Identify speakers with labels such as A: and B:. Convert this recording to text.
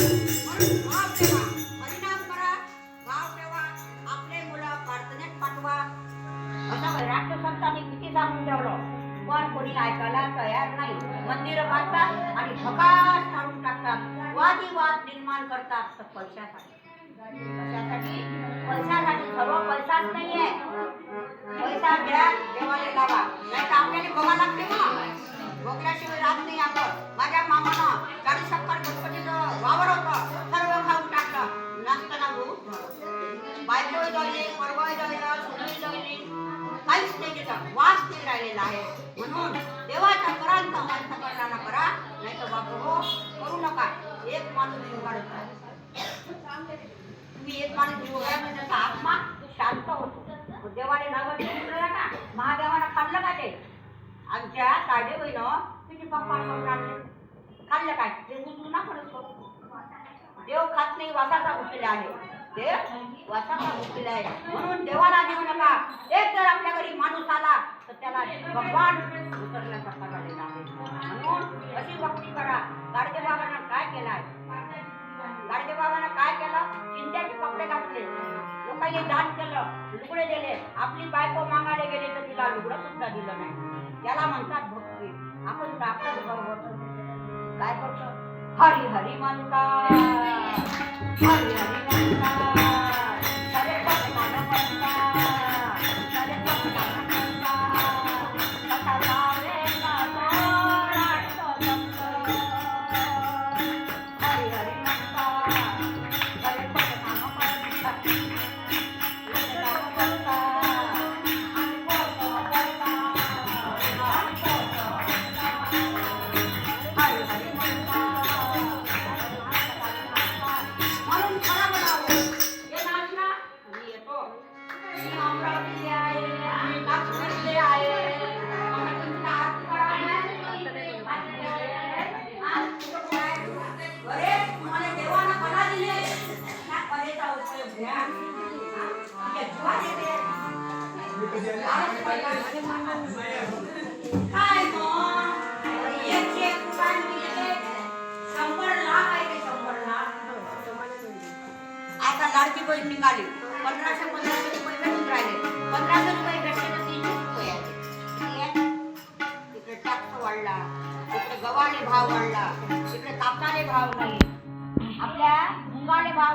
A: म्हणून भाव ठेवा, परिणाम करा, भाव ठेवा, आपले मुलं प्रार्थनेत पाठवा. असं राष्ट्रसंतांनी किती सांगून ठेवलं, पण कोणी ऐकायला तयार नाही. मंदिरं बांधतात आणि भकास काढून टाकतात, वादविवाद निर्माण करतात. तर पैशासाठी, कशासाठी? पैशासाठी. सर्व पैसाच नाहीये. पैसा घ्या, देवाला लावा, नाही तर आपल्याला बघा लागते ना. बघल्याशिवाय राहत नाही आपण. माझ्या मामानं 40-70 गणपतीचं वावर होतं, सर्व खाऊन टाकलं. नसताना बायको जायले, परवा जायला, सुनी जायली, काहीच नाही तिथं, वास नाही राहिलेला आहे. म्हणून देवाच्या करांचा माणसं करताना करा, नाही तर बापू हो करू नका. एक माणूस जीव काढत आहे. तुम्ही एक माणूस जीव काढला त्याचा आत्मा शांत होतो. देवाने नवल उठला ना, महादेवानं खाल्लं का ते? आमच्या ताडे बहिण किती पप्पा करून आणले, खाल्लं काय? ते उचलू ना पडत. देव खात नाही, वासाचा उठलेला आहे. देव वासाचा उठलेला आहे. म्हणून देवाला देऊ नका. एक जर आपल्या घरी माणूस आला तर त्याला भगवान उतरल्यासारखा झालेला आहे. म्हणून अशी भक्ती करा. गाडगे बाबांना काय केलाय? गाडगे बाबांना काय केलं? चिंध्याचे कपडे घातले, लोकांनी दान केलं, लुगडे दिले. आपली बायको मागायला गेली तर तिला लुगडं सुद्धा दिलं नाही. त्याला म्हणतात भक्ती. आपण प्राप्त बरोबर काय करतो? हरी हरी म्हणतात, हरी हरी म्हणतात, हरे भगवान म्हणतात, हरे भगवान म्हणतात, कथा लावे हरी हरी म्हणतात, हरे भगवान म्हणतात. काय आता लाडकी बहीण निघाली, 1500 रुपये भेटून राहिले. 1500 रुपये भेटले तर 300 रुपये आहे. तिकडे टॅक्स वाढला, तिकडे गव्हाने भाव वाढला, तिकडे कापसाने भाव नाही, आपल्या मुंगाने भाव